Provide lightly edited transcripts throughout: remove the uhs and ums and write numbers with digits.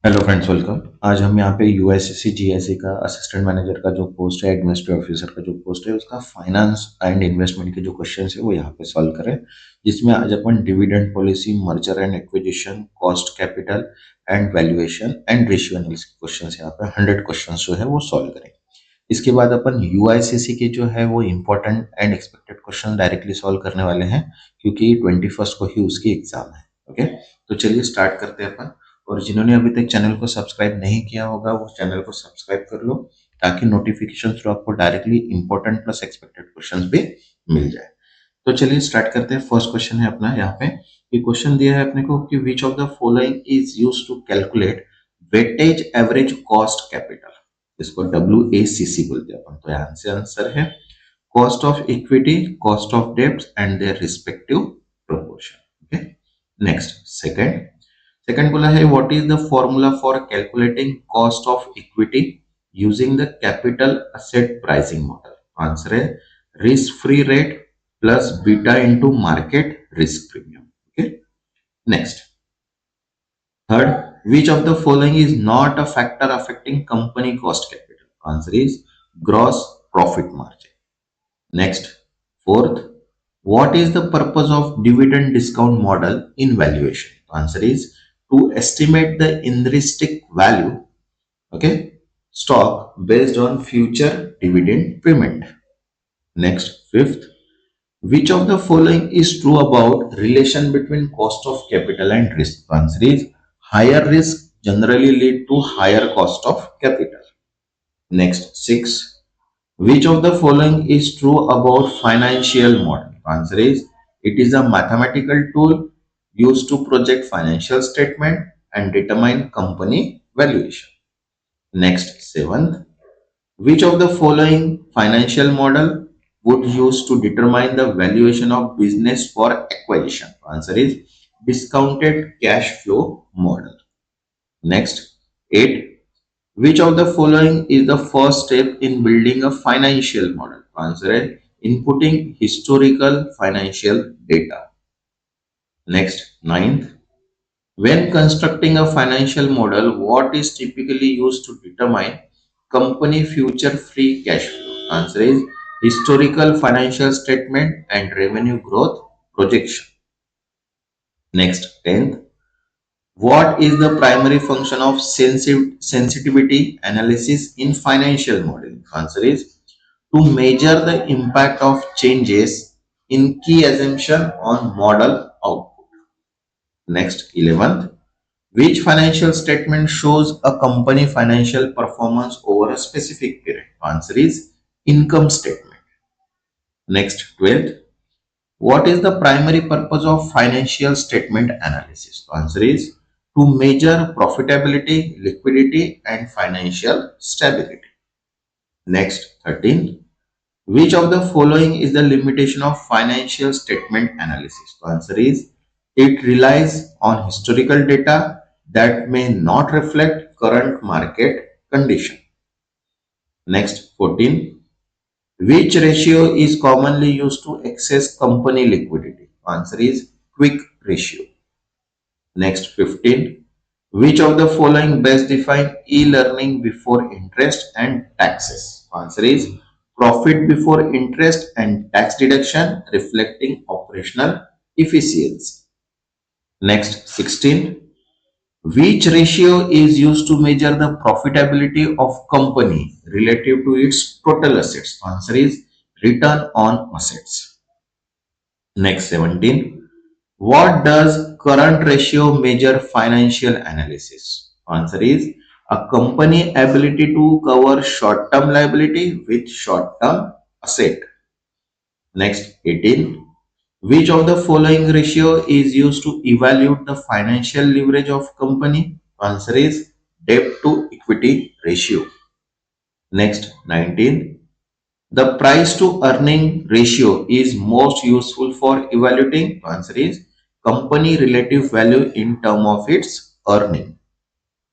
Hello friends, welcome. आज हम यहाँ पे यूआईसीसी जीआईसी का असिस्टेंट मैनेजर का जो पोस्ट है, एडमिनिस्ट्रेटिव ऑफिसर का जो पोस्ट है, उसका फाइनेंस एंड इन्वेस्टमेंट के जो क्वेश्चन है वो यहाँ पे सॉल्व करें। जिसमें आज अपन dividend policy, merger and acquisition, cost capital and valuation and ratio analysis के क्वेश्चन यहाँ पे 100 क्वेश्चन जो है वो सॉल्व करें। इसके बाद अपन यूआईसीसी के जो है वो important and expected question directly solve करने वाले हैं, क्योंकि 21 को ही उसकी एग्जाम है। ओके, तो चलिए स्टार्ट करते हैं अपन। और जिन्होंने अभी तक चैनल को सब्सक्राइब नहीं किया होगा वो चैनल को सब्सक्राइब कर लो, ताकि नोटिफिकेशन थ्रू आपको directly important plus expected questions भी मिल जाए। तो चलिए स्टार्ट करते हैं। फर्स्ट क्वेश्चन है अपना यहाँ पे, ये क्वेश्चन दिया है अपने को कि which of the following is used to calculate weightage average cost capital. इसको WACC बोलते हैं अपन। तो यहाँ से आंसर है cost of equity, cost of डेब्ट and their respective proportion. Okay, next second बोला है what is the formula for calculating cost of equity using the capital asset pricing model. Answer है risk free rate plus beta into market risk premium. Okay, next third, which of the following is not a factor affecting company cost capital? Answer is gross profit margin. Next, fourth, what is the purpose of dividend discount model in valuation? Answer is to estimate the intrinsic value, okay, stock based on future dividend payment. Next, fifth, which of the following is true about relation between cost of capital and risk? Answer is higher risk generally lead to higher cost of capital. Next, six, which of the following is true about financial model? Answer is it is a mathematical tool used to project financial statement and determine company valuation. Next, seventh, which of the following financial model would use to determine the valuation of business for acquisition? Answer is discounted cash flow model. Next, 8. Which of the following is the first step in building a financial model? Answer is inputting historical financial data. Next, ninth. When constructing a financial model, what is typically used to determine company future free cash flow? Answer is historical financial statement and revenue growth projection. Next, 10th. What is the primary function of sensitivity analysis in financial modeling? Answer is to measure the impact of changes in key assumption on model output. Next, 11th. Which financial statement shows a company financial performance over a specific period? Answer is income statement. Next, 12th. What is the primary purpose of financial statement analysis? Answer is to measure profitability, liquidity, and financial stability. Next, 13. Which of the following is the limitation of financial statement analysis? The answer is it relies on historical data that may not reflect current market condition. Next, 14. Which ratio is commonly used to assess company liquidity? Answer is quick ratio. Next, 15. Which of the following best define e-learning before interest and taxes? Answer is profit before interest and tax deduction reflecting operational efficiency. Next, 16. Which ratio is used to measure the profitability of company relative to its total assets? Answer is return on assets. Next, 17. What does current ratio measure financial analysis? Answer is a company ability to cover short-term liability with short-term asset. Next, 18. Which of the following ratio is used to evaluate the financial leverage of company? Answer is debt to equity ratio. Next, 19. The price to earning ratio is most useful for evaluating. Answer is company relative value in term of its earning.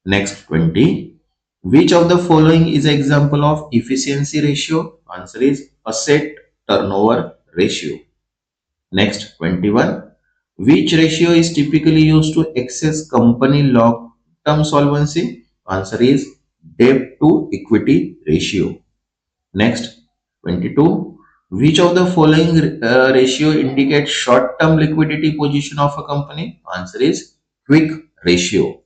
Next, 20. Which of the following is an example of efficiency ratio? Answer is asset turnover ratio. Next, 21. Which ratio is typically used to assess company long-term solvency? Answer is debt to equity ratio. Next, 22. Which of the following ratio indicates short-term liquidity position of a company? Answer is quick ratio.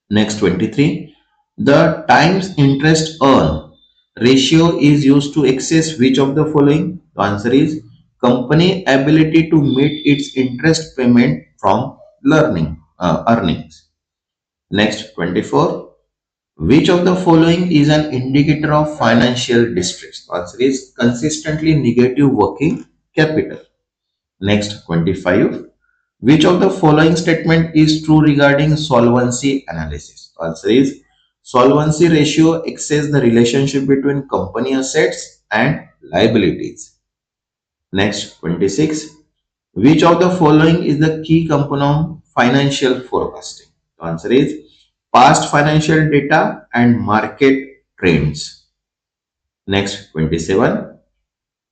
Next, 23. The times interest earn ratio is used to assess which of the following? The answer is company ability to meet its interest payment from earnings. Next, 24. Which of the following is an indicator of financial distress? The answer is consistently negative working capital. Next, 25. Which of the following statement is true regarding solvency analysis? The answer is solvency ratio assesses the relationship between company assets and liabilities. Next, 26. Which of the following is the key component of financial forecasting? The answer is past financial data and market trends. Next, 27.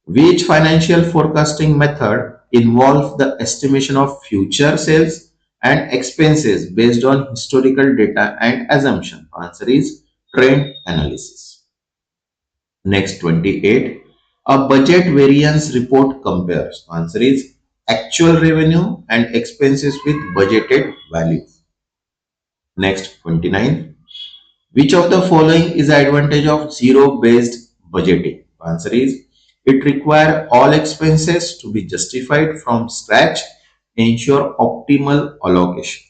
Which financial forecasting method involves the estimation of future sales and expenses based on historical data and assumption? Answer is trend analysis. Next, 28. A budget variance report compares. Answer is actual revenue and expenses with budgeted value. Next, 29. Which of the following is the advantage of zero-based budgeting? Answer is it requires all expenses to be justified from scratch, ensure optimal allocation.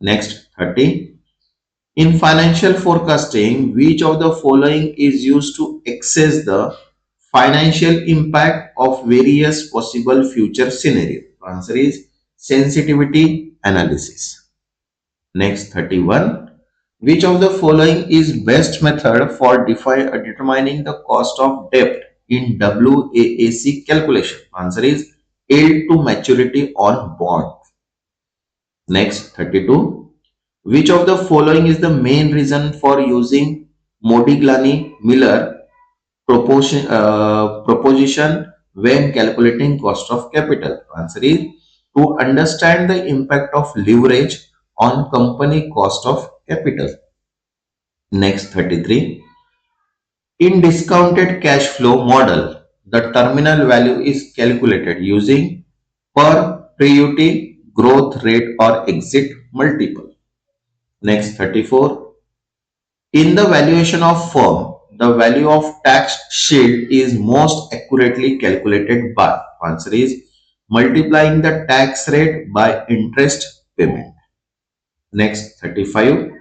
Next, 30. In financial forecasting, which of the following is used to assess the financial impact of various possible future scenarios? Answer is sensitivity analysis. Next, 31. Which of the following is best method for determining the cost of debt in WAIC calculation? Answer is yield to maturity on bond. Next, 32. Which of the following is the main reason for using Modigliani-Miller proposition when calculating cost of capital? Answer is to understand the impact of leverage on company cost of capital. Next, 33. In discounted cash flow model, the terminal value is calculated using per priority growth rate or exit multiple. Next, 34. In the valuation of firm, the value of tax shield is most accurately calculated by, answer is multiplying the tax rate by interest payment. Next, 35.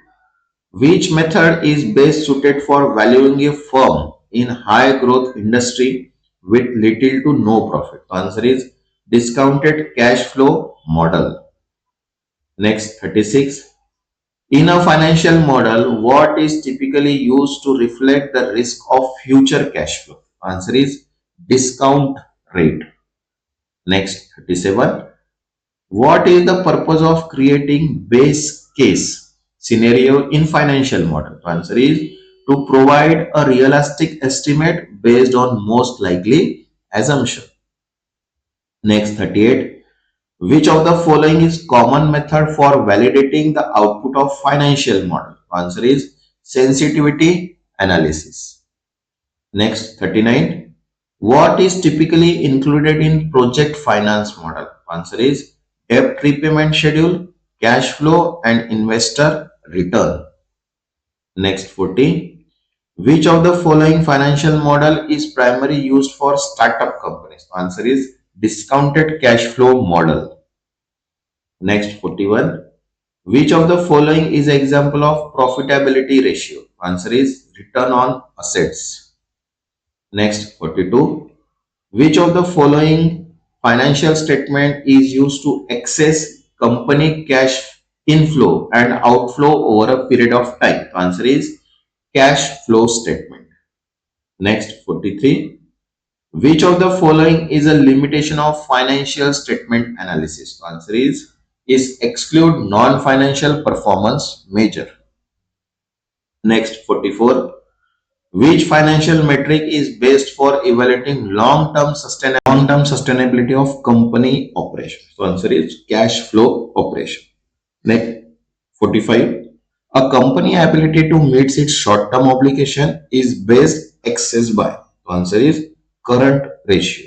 Which method is best suited for valuing a firm in high growth industry with little to no profit? Answer is discounted cash flow model. Next, 36. In a financial model, what is typically used to reflect the risk of future cash flow? Answer is discount rate. Next, 37. What is the purpose of creating base case scenario in financial model? Answer is to provide a realistic estimate based on most likely assumption. Next, 38. Which of the following is common method for validating the output of financial model? Answer is sensitivity analysis. Next, 39. What is typically included in project finance model? Answer is debt repayment schedule, cash flow and investor return. Next, 40. Which of the following financial model is primarily used for startup companies? Answer is discounted cash flow model. Next, 41. Which of the following is an example of profitability ratio? Answer is return on assets. Next, 42. Which of the following financial statement is used to assess company cash inflow and outflow over a period of time? Answer is cash flow statement. Next, 43. Which of the following is a limitation of financial statement analysis? Answer is exclude non-financial performance measure. Next, 44. Which financial metric is best for evaluating long-term sustainability of company operation? So answer is cash flow operation. Next, 45. A company ability to meet its short-term obligation is based excess by. The answer is current ratio.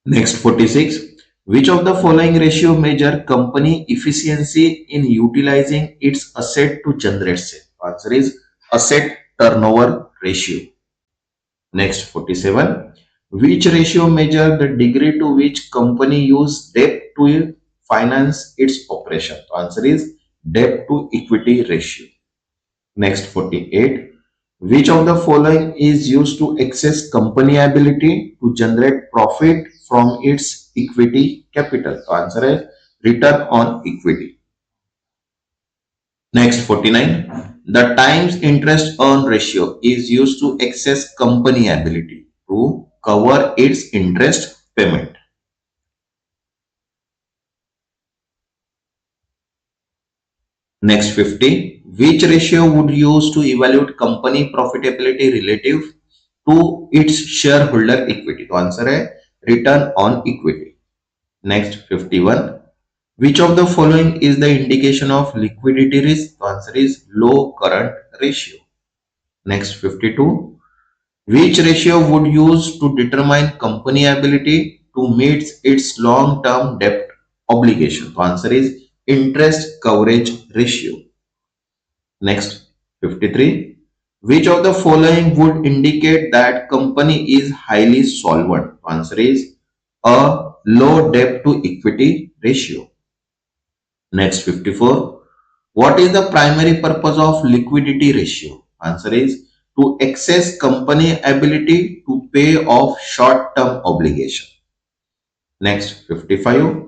Next 46. Which of the following ratio measure company efficiency in utilizing its asset to generate sale? Answer is asset turnover ratio. Next 47. Which ratio measure the degree to which company use debt to finance its operation? Answer is debt to equity ratio. Next 48. Which of the following is used to access company ability to generate profit from its equity capital? The answer is return on equity. Next 49. The times interest earn ratio is used to access company ability to cover its interest payment. Next 50. Which ratio would use to evaluate company profitability relative to its shareholder equity? The answer is return on equity. Next 51. Which of the following is the indication of liquidity risk? The answer is low current ratio. Next 52. Which ratio would use to determine company ability to meet its long-term debt obligation? The answer is interest coverage ratio. Next 53. Which of the following would indicate that company is highly solvent? The answer is a low debt to equity ratio. Next 54. What is the primary purpose of liquidity ratio? Answer is to access company ability to pay off short-term obligation. Next 55.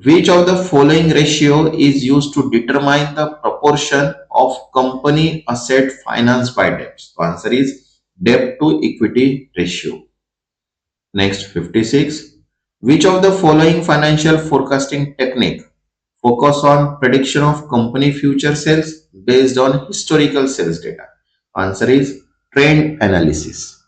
Which of the following ratio is used to determine the proportion of company asset financed by debts? The answer is debt to equity ratio. Next 56. Which of the following financial forecasting technique focus on prediction of company future sales based on historical sales data? Answer is trend analysis.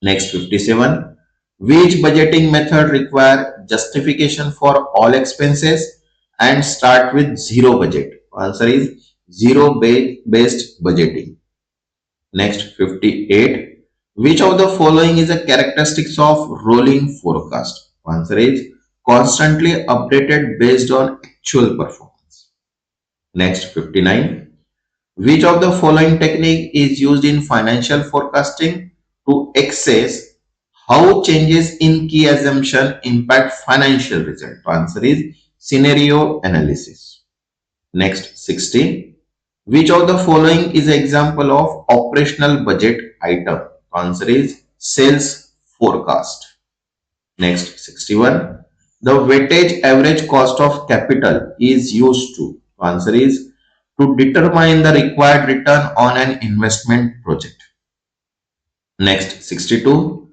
Next 57. Which budgeting method require justification for all expenses and start with zero budget? Answer is zero based budgeting. Next 58. Which of the following is a characteristics of rolling forecast? Answer is constantly updated based on actual performance. Next 59. Which of the following technique is used in financial forecasting to assess how changes in key assumption impact financial result? Answer is scenario analysis. Next 60. Which of the following is an example of operational budget item? Answer is sales forecast. Next 61. The weightage average cost of capital is used to. Answer is to determine the required return on an investment project. Next 62.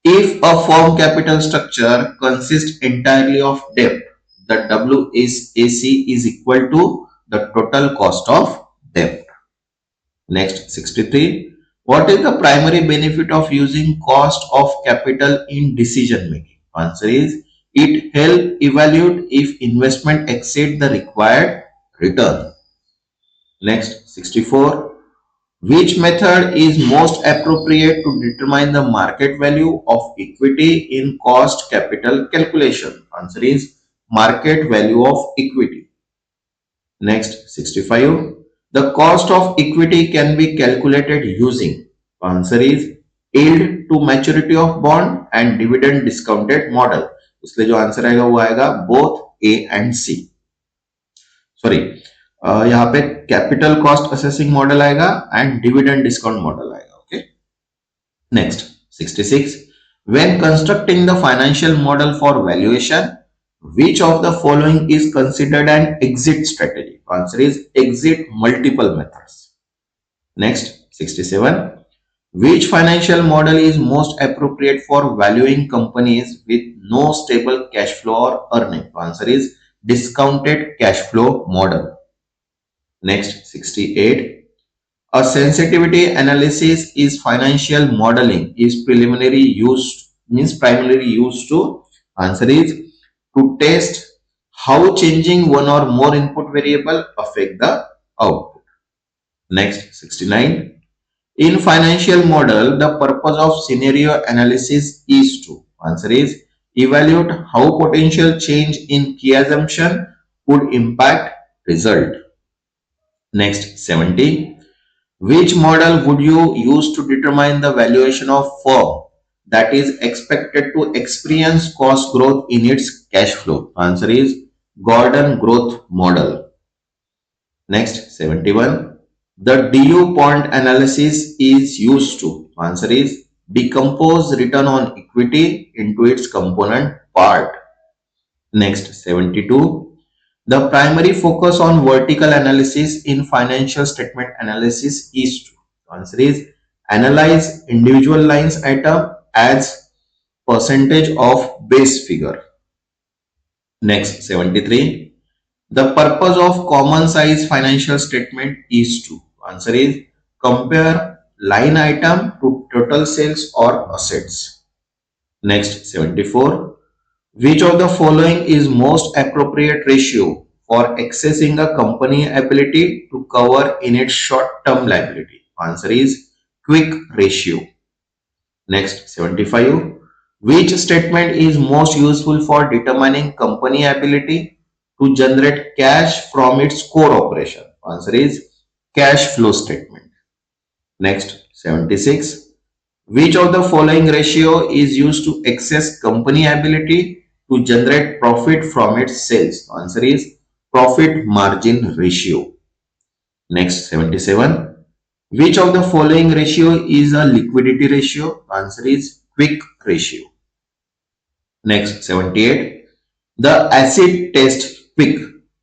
If a firm capital structure consists entirely of debt, the WAC is equal to the total cost of debt. Next 63. What is the primary benefit of using cost of capital in decision making? Answer is it helps evaluate if investment exceeds the required return. Next 64. Which method is most appropriate to determine the market value of equity in cost capital calculation? Answer is market value of equity. Next 65. The cost of equity can be calculated using. Answer is yield to maturity of bond and dividend discounted model. इसलिए जो answer आएगा वो आएगा both A and C. Sorry यहाँ पे capital cost assessing model आएगा and dividend discount model आएगा. Okay. Next 66. When constructing the financial model for valuation, which of the following is considered an exit strategy? Answer is exit multiple methods. Next 67. Which financial model is most appropriate for valuing companies with no stable cash flow or earning? Answer is discounted cash flow model. Next 68. A sensitivity analysis is financial modeling is primarily used to. Answer is to test How changing one or more input variable affect the output. Next, 69. In financial model, the purpose of scenario analysis is to, answer is, evaluate how potential change in key assumption would impact result. Next, 70. Which model would you use to determine the valuation of firm that is expected to experience cost growth in its cash flow? Answer is Gordon growth model. Next, 71. The DU point analysis is used to, answer is, decompose return on equity into its component part. Next, 72. The primary focus on vertical analysis in financial statement analysis is to, answer is, analyze individual lines item as percentage of base figure. Next, 73. The purpose of common size financial statement is to, answer is, compare line item to total sales or assets. Next, 74. Which of the following is most appropriate ratio for accessing a company ability to cover in its short-term liability? Answer is quick ratio. Next, 75. Which statement is most useful for determining company ability to generate cash from its core operation? Answer is cash flow statement. Next, 76. Which of the following ratio is used to access company ability to generate profit from its sales? Answer is profit margin ratio. Next, 77. Which of the following ratio is a liquidity ratio? Answer is quick ratio. Next, 78. The acid test quick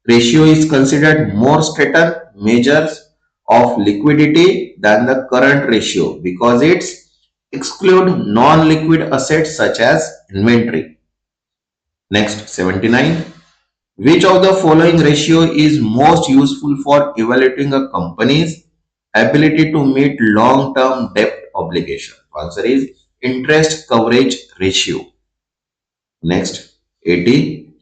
ratio is considered more certain measures of liquidity than the current ratio because it's exclude non-liquid assets such as inventory. Next, 79. Which of the following ratio is most useful for evaluating a company's ability to meet long-term debt obligation? Answer is interest coverage ratio. Next, 80.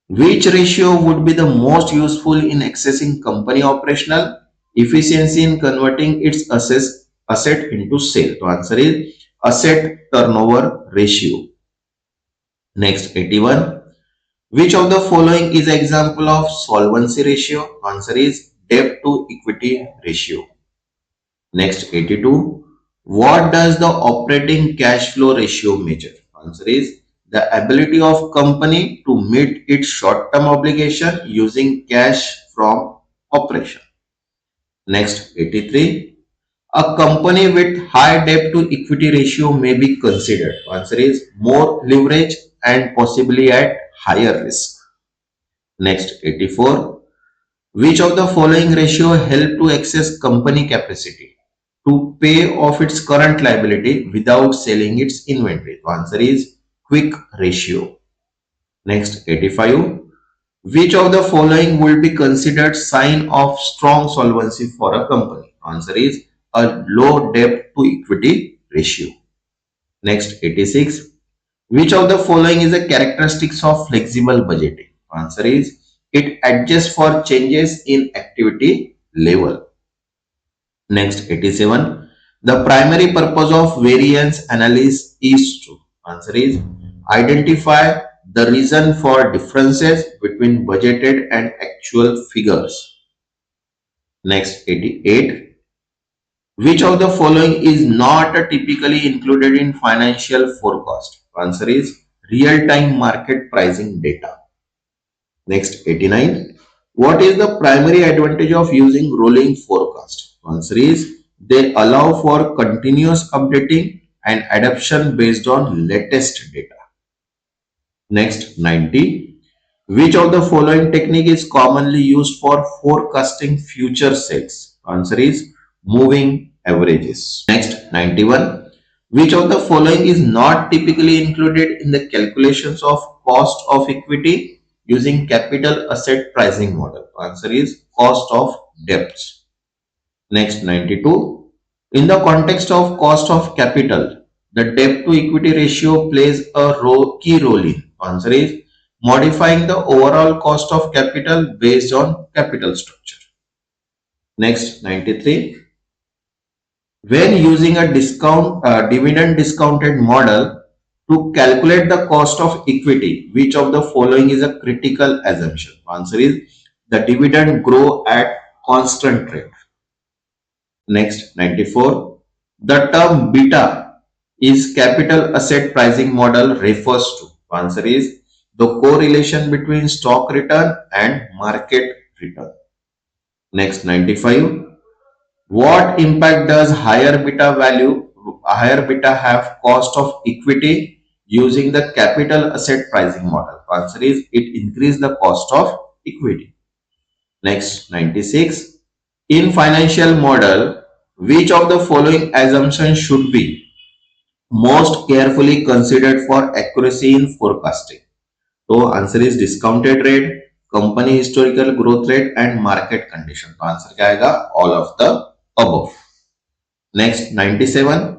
Which ratio would be the most useful in accessing company operational efficiency in converting its asset into sale? The answer is asset turnover ratio. Next, 81. Which of the following is an example of solvency ratio? Answer is debt to equity ratio. Next, 82. What does the operating cash flow ratio measure? Answer is the ability of company to meet its short-term obligation using cash from operation. Next, 83. A company with high debt to equity ratio may be considered. Answer is more leverage and possibly at higher risk. Next, 84. Which of the following ratio help to access company capacity to pay off its current liability without selling its inventory? The answer is quick ratio. Next, 85. Which of the following will be considered sign of strong solvency for a company? Answer is a low debt to equity ratio. Next, 86. Which of the following is a characteristics of flexible budgeting? Answer is it adjusts for changes in activity level. Next, 87. The primary purpose of variance analysis is to, answer is identify the reason for differences between budgeted and actual figures. Next, 88. Which of the following is not typically included in financial forecast? Answer is real-time market pricing data. Next, 89. What is the primary advantage of using rolling forecast? Answer is they allow for continuous updating and adaptation based on latest data. Next, 90. Which of the following technique is commonly used for forecasting future sales? Answer is moving averages. Next, 91. Which of the following is not typically included in the calculations of cost of equity using capital asset pricing model? Answer is cost of debts. Next, 92. In the context of cost of capital, the debt to equity ratio plays a key role in. Answer is modifying the overall cost of capital based on capital structure. Next, 93. When using a dividend discounted model to calculate the cost of equity, which of the following is a critical assumption? Answer is the dividend grow at constant rate. Next, 94. The term beta is capital asset pricing model refers to. Answer is the correlation between stock return and market return. Next, 95. What impact does higher beta have cost of equity using the capital asset pricing model? Answer is it increase the cost of equity. Next, 96. In financial model, which of the following assumptions should be most carefully considered for accuracy in forecasting? So answer is discounted rate, company historical growth rate and market condition. तो answer क्या आएगा? All of the above. Next, 97.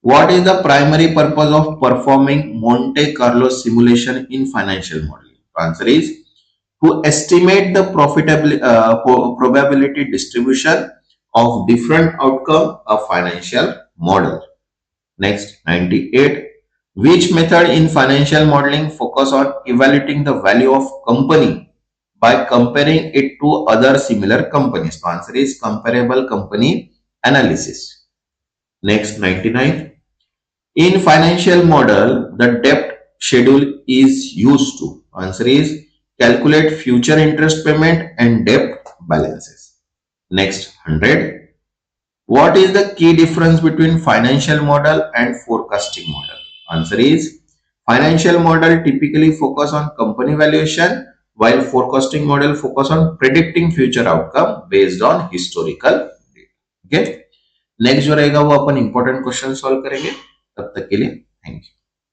What is the primary purpose of performing Monte Carlo simulation in financial modeling? Answer is to estimate the probability distribution of different outcome of financial model. Next, 98. Which method in financial modeling focus on evaluating the value of company by comparing it to other similar companies? The answer is comparable company analysis. Next, 99. In financial model, the debt schedule is used to. Answer is calculate future interest payment and debt balances. Next, 100. What is the key difference between financial model and forecasting model? Answer is financial model typically focus on company valuation while forecasting model focus on predicting future outcome based on historical data. Okay. Next जो रहेगा वो अपन important question solve करेंगे. तब तक के लिए thank you.